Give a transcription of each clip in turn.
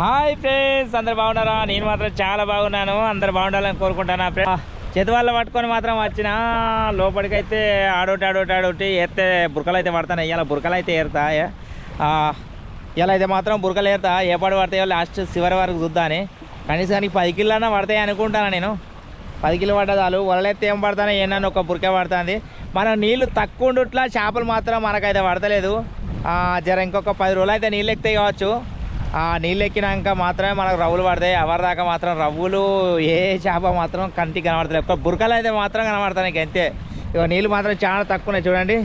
Hi friends, అందరు బాగున్నారా? నేను మాత్రం చాలా బాగున్నాను. అందరు బాగుండాలని కోరుకుంటాను. ఫ్రెండ్స్ చేతి వల్ల పట్టుకొని మాత్రం వచ్చిన లోపలికైతే ఆడోటి ఏరితే బురకలు అయితే పడతాను. ఇవాళ బురకలు అయితే ఏరుతా. ఇలా అయితే మాత్రం బురకలు ఏరుతా. ఏ పాడు పడతాయో లాస్ట్ చివరి వరకు చూద్దాని. కనీసానికి 10 కిలోనా పడతాయి అనుకుంటాను నేను. 10 కిలో పడ్డా చాలు. వలలైతే ఏం పడతానో ఏమన్నా ఒక బురకే పడుతుంది. మనం నీళ్ళు తక్కువ ఉండుట్లా చేపలు మాత్రం మనకైతే పడతలేదు. జర ఇంకొక 10 రోజులు అయితే నీళ్ళు ఎక్కుతాయి కావచ్చు. నీళ్ళు ఎక్కినాక మాత్రమే మనకు రవ్వులు పడతాయి. ఎవరి దాకా మాత్రం రవ్వులు ఏ చేప మాత్రం కంటికి కనబడతాయి. ఒక బురకలు అయితే మాత్రం కనబడతాయి అంతే. ఇక నీళ్ళు మాత్రం చాలా తక్కువనే చూడండి.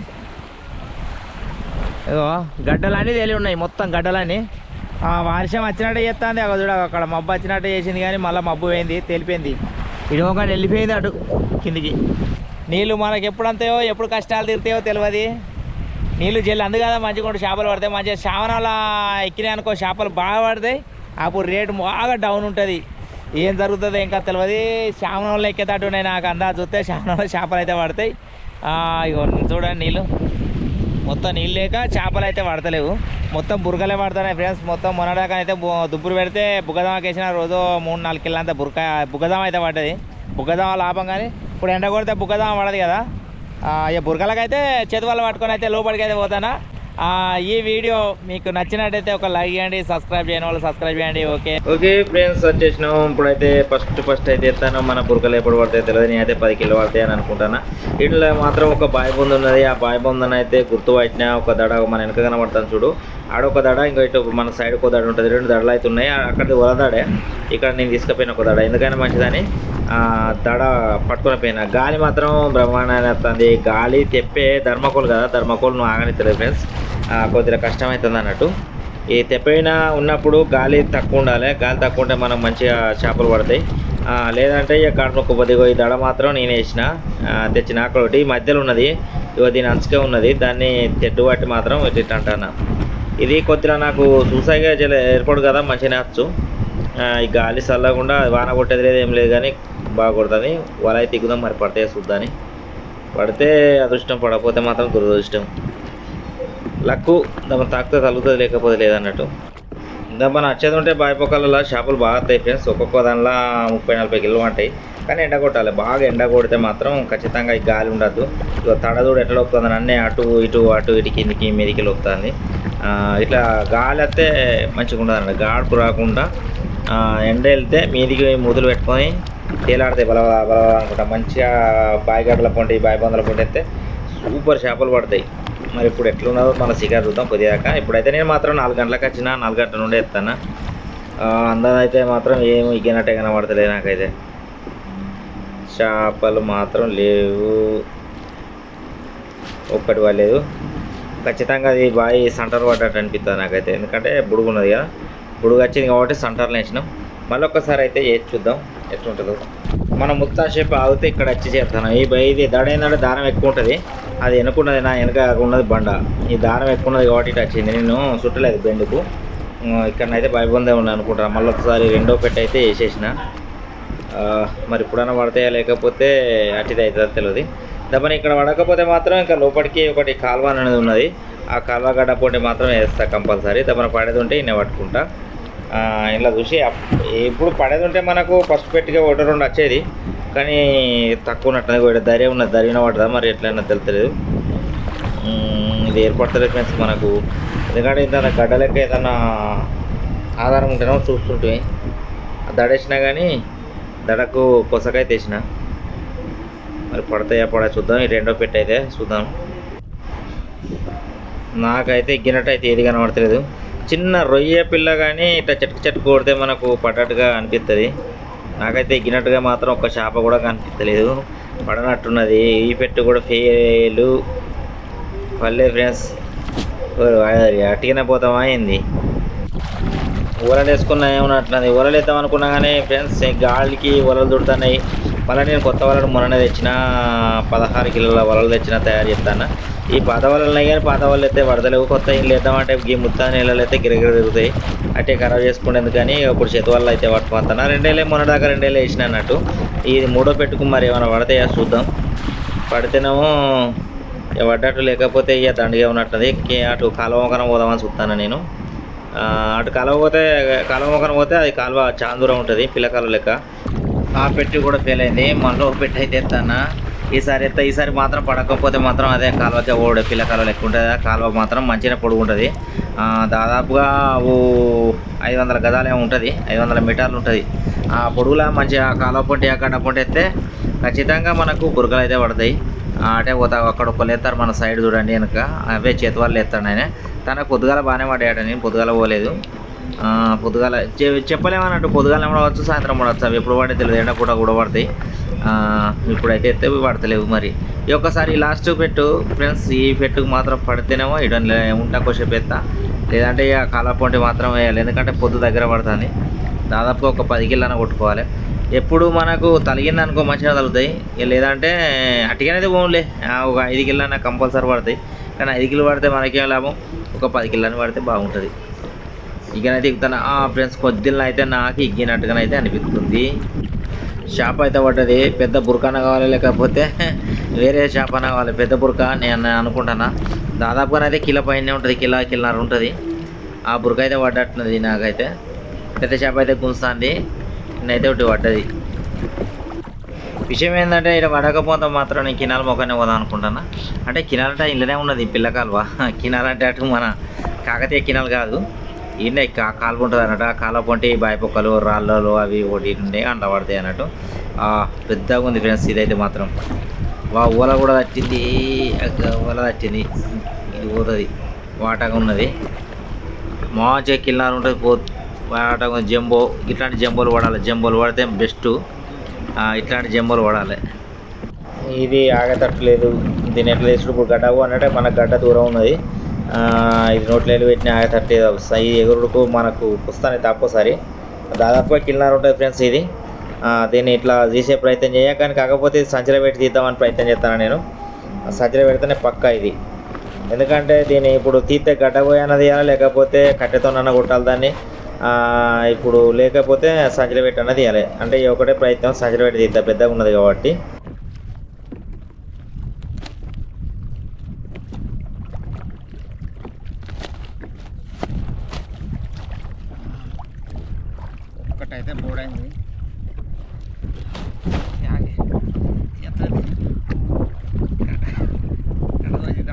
ఇగో గడ్డలన్నీ తేలి ఉన్నాయి, మొత్తం గడ్డలన్నీ. వర్షం వచ్చినట్టే చేస్తుంది. అక్కడ చూడ అక్కడ మబ్బు వచ్చినట్టే చేసింది, కానీ మళ్ళీ మబ్బు పోయింది, తెలిపింది. ఇడొక వెళ్ళిపోయింది అటు కిందికి. నీళ్ళు మనకి ఎప్పుడు అంతాయో ఎప్పుడు కష్టాలు తీరుతాయో తెలియదు. నీళ్ళు జల్లి అందు కదా మంచిగా ఉంటే చేపలు పడతాయి. మంచిగా శ్రావణాల ఎక్కినాయి అనుకో, చేపలు బాగా పడతాయి. అప్పుడు రేటు బాగా డౌన్ ఉంటుంది. ఏం జరుగుతుందో ఇంకా తెలియదు. శ్రావణంలో ఎక్కేటట్టు ఉన్నాయి నాకు అందాజు చూస్తే. శ్రావణంలో చేపలు అయితే పడతాయి. ఇగో చూడండి, నీళ్ళు మొత్తం నీళ్ళు లేక చేపలు అయితే పడతలేవు, మొత్తం బురకలే పడుతున్నాయి ఫ్రెండ్స్. మొత్తం మొన్నదాకా అయితే దుబ్బురు పెడితే బుగ్గదామకి వేసిన రోజు 3-4 కిలో అంతా బుగ్గదామ అయితే పడ్డది. బుగ్గదామ లాభం, కానీ ఇప్పుడు ఎండ కొడితే బుగ్గదామ పడదు కదా. ఇక బురకలకైతే చేతి వల్ల పట్టుకొని అయితే లోపలికి అయితే పోతానా. ఈ వీడియో మీకు నచ్చినట్టయితే ఒక లైక్ చేయండి, సబ్స్క్రైబ్ చేయని వాళ్ళు సబ్స్క్రైబ్ చేయండి. ఓకే ఫ్రెండ్స్, వచ్చేసినాం. ఇప్పుడైతే ఫస్ట్ అయితే ఎత్తాను. మన బురకలు ఎప్పుడు పడతాయి తెలియదు. నేనైతే 10 కిలో పడతాయి అని అనుకుంటాను. ఇట్లా మాత్రం ఒక బాయ్ బొందు ఉన్నది. ఆ బాయ్ బొందని అయితే గుర్తు పట్టిన ఒక దడ మన వెనక కనబడతాను చూడు. ఆడొక దడ, ఇంకా ఇటు మన సైడ్ ఒక దడ ఉంటుంది. 2 దడలు అయితే ఉన్నాయి. అక్కడిది వలదాడే, ఇక్కడ నేను తీసుకుపోయిన ఒక దడ. ఎందుకైనా మంచిదని దడ పట్టుకుని పోయినా. గాలి మాత్రం బ్రహ్మాండాన్ని వస్తుంది. గాలి తెప్పే ధర్మకోల్ కదా, ధర్మకోల్ నువ్వు ఆగనిస్తలేదు ఫ్రెండ్స్. కొద్దిగా కష్టమవుతుంది అన్నట్టు. ఈ తెప్పైన ఉన్నప్పుడు గాలి తక్కువ ఉండాలి. గాలి తక్కువ ఉంటే మనం మంచిగా చేపలు పడతాయి. లేదంటే ఇక కడుపు కొద్దిగా ఈ దడ మాత్రం నేను వేసిన తెచ్చిన. అక్కడ ఒకటి మధ్యలో ఉన్నది, ఇగో దీని అంచుకే ఉన్నది. దాన్ని తెడ్డు పట్టి మాత్రం ఇటు అంటాను. ఇది కొద్దిగా నాకు చూసాగా ఏర్పడు కదా, మంచిగా వచ్చు. ఈ గాలి చల్లకుండా వాన కొట్టేది లేదు, ఏం లేదు, కానీ బాగా కొడుతుంది. వల అయితే దిగుదాం, మరి పడతాయి చూద్దాని. పడితే అదృష్టం, పడకపోతే మాత్రం దురదృష్టం. లక్కు దాని తాకితే తగ్గుతుంది, లేకపోతే లేదన్నట్టు. మన వచ్చేది ఉంటే బాయిపోకలలో చేపలు బాగా వస్తాయి ఫ్రెండ్స్. ఒక్కొక్క దానిలో 30-40 కిలో ఉంటాయి. కానీ ఎండ కొట్టాలి. బాగా ఎండ కొడితే మాత్రం ఖచ్చితంగా ఈ గాలి ఉండద్దు. ఇక తడదూడు ఎట్లా వస్తుంది అన్నీ అటు ఇటు కిందికి మీదికి వస్తుంది. ఇట్లా గాలి వస్తే మంచిగా ఉండదు అన్నట్టు. గాడుపు రాకుండా ఎండ వెళ్తే మీదికి మూతులు పెట్టుకొని తేలాడితే బల అనుకుంటా. మంచిగా బాయిగడ్డల పొంటి బాయి బందల పొంటి అయితే సూపర్ చేపలు పడతాయి. మరి ఇప్పుడు ఎట్లున్నదో మన శిఖర్ చూద్దాం కొద్దిగాక. ఇప్పుడైతే నేను మాత్రం 4 గంటలకు వచ్చిన, 4 గంటల నుండి ఎత్తాను. అందరం అయితే మాత్రం ఏమి ఇగ్గినట్టే కనబడతలేదు నాకైతే. చేపలు మాత్రం లేవు, ఒక్కటి పడలేదు. ఖచ్చితంగా అది బాగా సెంటర్ పడ్డట్టు అనిపిస్తుంది నాకైతే. ఎందుకంటే బుడుగు ఉన్నది కదా, బుడుగు వచ్చింది కాబట్టి సెంటర్లో వేసినాం. మళ్ళీ ఒక్కసారి అయితే వేసి చూద్దాం ఎట్లుంటుందో. మనం ముత్తాసేపు ఆగితే ఇక్కడ వచ్చి చేస్తాను. ఇది దడ ఏంటంటే దారం ఎక్కువ ఉంటుంది. అది వెనుకున్నది, నా వెనక ఉన్నది బండ. ఈ దారం ఎక్కువ ఉన్నది కాబట్టి ఇటు వచ్చింది. నేను చుట్టలేదు బెండుకు. ఇక్కడనైతే భయబందే ఉన్నాను అనుకుంటాను. మళ్ళీ ఒకసారి రెండో పెట్టి అయితే వేసేసిన. మరి ఇప్పుడైనా పడతాయా లేకపోతే అటుది అవుతుందో తెలియదు. దప్పని ఇక్కడ పడకపోతే మాత్రం ఇంకా లోపలికి ఒకటి కాలువ అనేది ఉన్నది. ఆ కాలువ గడ్డ పొంటి మాత్రం వేస్తా కంపల్సరీ. దప్పన పడేది ఉంటే ఇన్నే పట్టుకుంటా. ఇలా చూసి ఇప్పుడు పడేది ఉంటే మనకు ఫస్ట్ పెట్టిగా 1-2 వచ్చేది, కానీ తక్కువ ఉన్నట్టు ధైర్యం ఉన్నది. ధైర్యం పడదా మరి ఎట్లయినా తెలుస్తలేదు. ఇది ఏర్పడతలేదు ఫ్రెండ్స్ మనకు. ఎందుకంటే ఇంత గడ్డ లెక్క ఏదన్నా ఆధారం ఉంటేనో చూస్తుంటే దడేసినా, కానీ దడకు కొసకైతే వేసిన. మరి పడతాయా పడా చూద్దాం. ఈ రెండో పెట్టి అయితే చూద్దాం. నాకైతే ఎగ్గినట్టు అయితే ఏది కనబడతలేదు. చిన్న రొయ్య పిల్ల కానీ ఇట్లా చెట్టు కొడితే మనకు పడ్డట్టుగా అనిపిస్తుంది. నాకైతే ఎగ్గినట్టుగా మాత్రం ఒక చేప కూడా కనిపించలేదు, పడనట్టున్నది. ఈ పెట్టు కూడా ఫెయిలు పర్లేదు ఫ్రెండ్స్. అట్టిగానే పోతామా ఏంది? ఊరలు వేసుకున్నా ఏమన్నట్టున్నది. ఊరలు వేద్దాం అనుకున్నా కానీ ఫ్రెండ్స్ గాలికి ఊరలు దుడుతున్నాయి. మళ్ళీ నేను కొత్త వలలు మొన్ననే తెచ్చిన, 16 కిలోల వలలు తెచ్చిన, తయారు చేస్తాను. ఈ పాత వలలు ఉన్నాయి కానీ పాత వలలు అయితే పడతలేవు. కొత్త ఇల్లు వేద్దామంటే ఈ ముత్త నీళ్ళలో అయితే గిరగిర తిరుగుతాయి. అంటే ఖరాబ్ చేసుకునేందుకు కానీ ఇప్పుడు చేతి వల్ల అయితే పట్టుకుంటాను. 2 ఏళ్ళే మొన్న దాకా 2 ఏళ్ళే వేసిన అన్నట్టు. ఇది 3వ పెట్టుకు మరి ఏమైనా పడతాయా చూద్దాం. పడితేనేమో పడ్డట్టు, లేకపోతే ఇక దండిగా ఉన్నట్టుది. అటు కాలువకన పోదామని చూస్తాను నేను. అటు కాలువ మొక్కన పోతే అది కాలువ చాలా దూరం ఉంటుంది పిల్లకాలువ లెక్క. ఆ పెట్టి కూడా ఫెయిల్ అయింది. మనలో పెట్టి అయితే ఎత్తానా ఈసారి మాత్రం పడకపోతే మాత్రం అదే కాలువకే ఓడే పిల్ల కాలువ లెక్క ఉంటుంది. ఆ కాలువ మాత్రం మంచిగా పొడుగు ఉంటుంది. దాదాపుగా 500 గజాలే ఉంటుంది, 500 మీటర్లు ఉంటుంది. ఆ పొడుగులా మంచిగా కాలువ పొంటి ఆ గడ్డ పొంటి ఎత్తే ఖచ్చితంగా మనకు బురకలు అయితే పడతాయి. అంటే పోతా అక్కడ ఒకళ్ళు ఎత్తారు మన సైడ్ చూడండి వెనక, అవే చేతి వాళ్ళు ఎత్తాడు ఆయన. తనకు పొద్దుగాల బాగానే పడ్డాడు, నేను పొద్దుగాల పోలేదు. పొద్దుగాల చెప్పలేమన్నట్టు పొద్దుగాల పడవచ్చు, సాయంత్రం పడవచ్చు. అవి ఎప్పుడు పడితే తెలియదు, ఎండ పూట కూడా పడతాయి. ఇప్పుడైతే ఎత్తే పడతలేవు. మరి ఈ ఒక్కసారి లాస్ట్ పెట్టు ఫ్రెండ్స్, ఈ పెట్టుకు మాత్రం పడితేనేమో ఇటు ఉంటా కొద్దిసేపు ఎత్తా, లేదంటే ఇక కాలపొంటి మాత్రం వేయాలి. ఎందుకంటే పొద్దు దగ్గర పడుతుంది. దాదాపుగా ఒక 10 కిలోన కొట్టుకోవాలి. ఎప్పుడు మనకు తలిగింది అనుకో మంచిగా తగులుతాయి, లేదంటే అట్టిగానైతే పోన్లే ఒక 5 కిలోన కంపల్సరీ పడతాయి. కానీ 5 కిలో పడితే మనకేం లాభం, ఒక 10 కిలోని పడితే బాగుంటుంది. ఇకనైతే ఇగుతాను ఫ్రెండ్స్. కొద్దిలో అయితే నాకు ఇగ్గినట్టుగానైతే అనిపిస్తుంది. షాప్ అయితే పడ్డది. పెద్ద బురకాన కావాలి, లేకపోతే వేరే షాప్ అన్న కావాలి. పెద్ద బురకా నేను అనుకుంటున్నా. దాదాపుగానైతే కిలో పైనే ఉంటుంది, కిలోన్నర ఉంటుంది. ఆ బురక అయితే పడ్డట్టున్నది నాకైతే. పెద్ద షాప్ అయితే గుంస్తుంది, నేనైతే ఒకటి పడ్డది. విషయం ఏంటంటే ఇక్కడ పడకపోతే మాత్రం నేను కినాల మొక్కనే పోదాం అనుకుంటున్నా. అంటే కినాలంటే ఇళ్ళనే ఉన్నది పిల్లకాలువ. కినాలంటే అటు మన కాకతీయ కినాలు కాదు, ఈయన కాలువ ఉంటుంది అన్నట్టు. ఆ కాలువ పొంటి బాయిపొక్కలు రాళ్ళు అవి ఒకటి ఉండే అంట పడతాయి అన్నట్టు. పెద్దగా ఉంది ఫ్రెండ్స్ ఇదైతే మాత్రం. ఓల కూడా తట్టింది, ఓల తట్టింది. ఇది పోతుంది, వాటగా ఉన్నది. మంచిగా కిల్లారు ఉంటుంది. వాటగా జంబో, ఇట్లాంటి జంబోలు పడాలి. జంబోలు పడితే బెస్ట్. ఇట్లాంటి జంబోలు పడాలి. ఇది ఆగతట్టలేదు. దీని ఎట్లా వేసుడు ఇప్పుడు గడ్డకు అన్నట్టే మనకు గడ్డ దూరం ఉన్నది. ఇది నోట్లేలు పెట్టిన ఆగతట్టే ఈ ఎగురుడుకు మనకు పుస్తానే తక్కువసారి. దాదాపుగా కిలోన్నర ఉంటుంది ఫ్రెండ్స్ ఇది. దీన్ని ఇట్లా తీసే ప్రయత్నం చేయ, కానీ కాకపోతే సంచిలో పెట్టి తీద్దామని ప్రయత్నం చేస్తాను నేను. సంచిలో పెడితేనే పక్కా ఇది. ఎందుకంటే దీన్ని ఇప్పుడు తీస్తే గడ్డ పోయానది తీయాలి, లేకపోతే కట్టెతోనన్నా కొట్టాలి దాన్ని. ఇప్పుడు లేకపోతే సంచిలో పెట్టి అన్నది తీయాలి. అంటే ఈ ఒకటే ప్రయత్నం, సంచిలో పెట్టి తీద్దా, పెద్దగా ఉన్నది కాబట్టి. ఒకటైతే బోడైంది.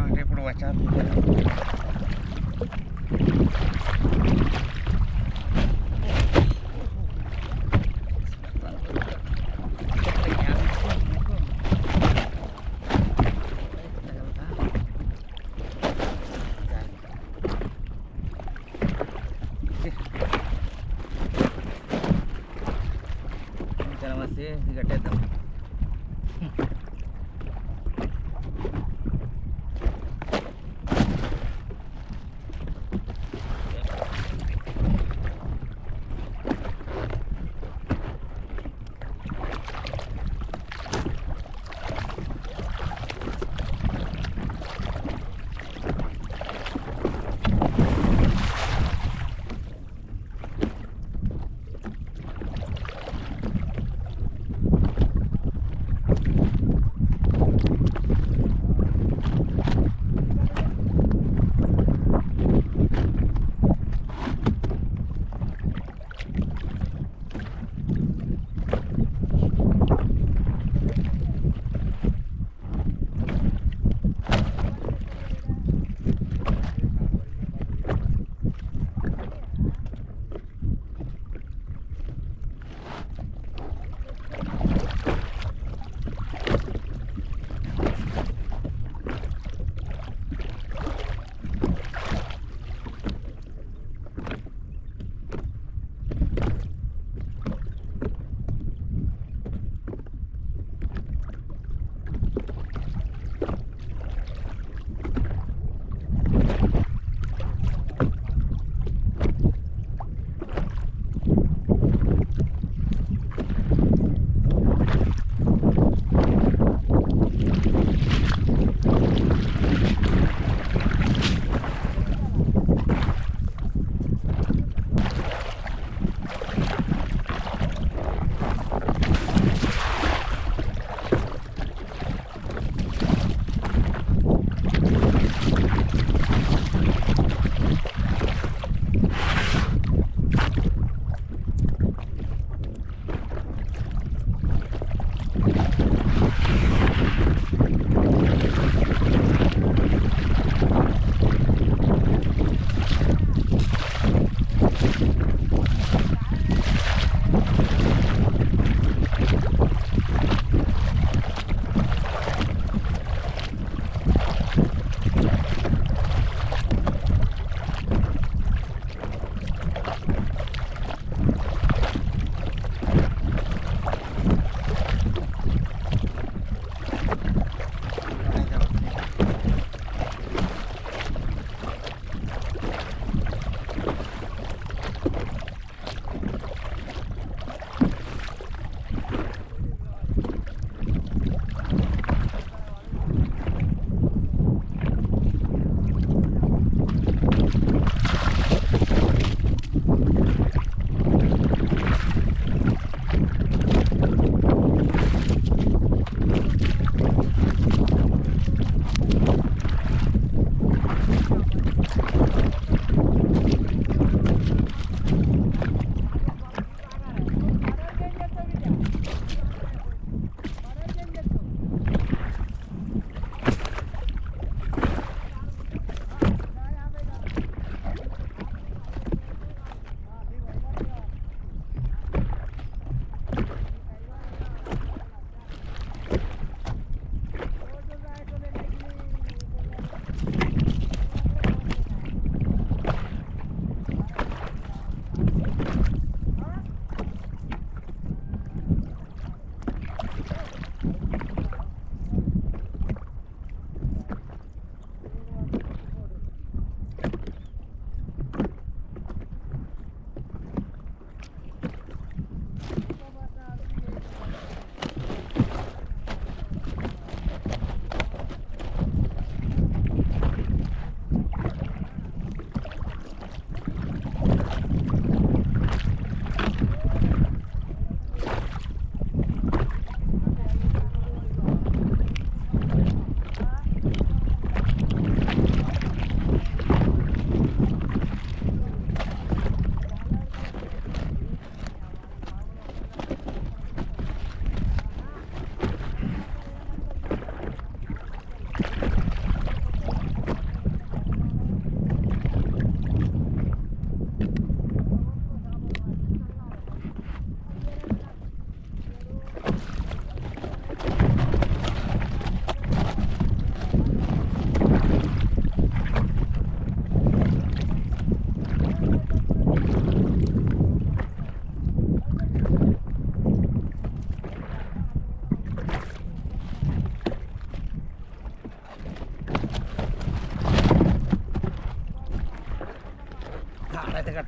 అంటే ఇప్పుడు వచ్చారు. వస్తే కట్టేద్దాం.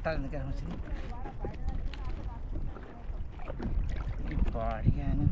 పట్టాలి ఎందుకని వచ్చింది పాడిగాను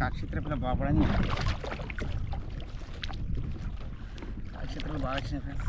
నక్షత్రపుల బాపడని నక్షత్రాలు బాగా వచ్చినాయి ఫ్రెండ్స్.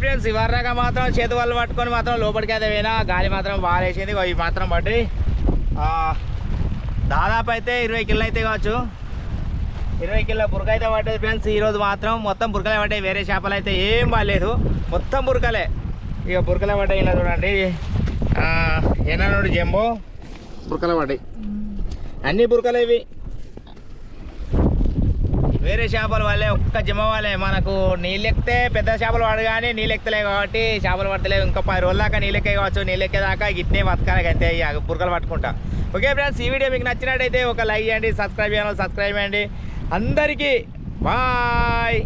ఫ్రెండ్స్ ఇవరాగా మాత్రం చేతి వాళ్ళు పట్టుకొని మాత్రం లోపలికి అయితే పోయినా గాలి మాత్రం బాగా వేసింది ఇవి మాత్రం పట్టి దాదాపు అయితే 20 కిలో అయితే కావచ్చు 20 కిలో బురక అయితే పట్టేది ఫ్రెండ్స్. ఈరోజు మాత్రం మొత్తం బురకలే పట్టాయి, వేరే చేపలు అయితే ఏం బాగాలేదు, మొత్తం బురకలే. ఇక బురకలే పడ్డాయి ఇలా చూడండి, ఎన్నోడు జంబో బురకలే పడ్డాయి, అన్ని బురకలే ఇవి. వేరే చేపలు వాళ్ళే ఒక్క జిమ్మ వాళ్ళే, మనకు నీళ్ళు ఎక్కితే పెద్ద చేపలు పడు కానీ నీళ్ళు ఎక్కలేవు కాబట్టి చేపలు పడతలేవు. ఇంకా 10 రోజుల దాకా నీళ్ళు ఎక్కే కావచ్చు, నీళ్ళు ఎక్కేదాకా గిట్నే బతకాలి అంతే బురకలు పట్టుకుంటా. ఓకే ఫ్రెండ్స్, ఈ వీడియో మీకు నచ్చినట్టయితే ఒక లైక్ చేయండి, సబ్స్క్రైబ్ చేయండి, అందరికీ బాయ్.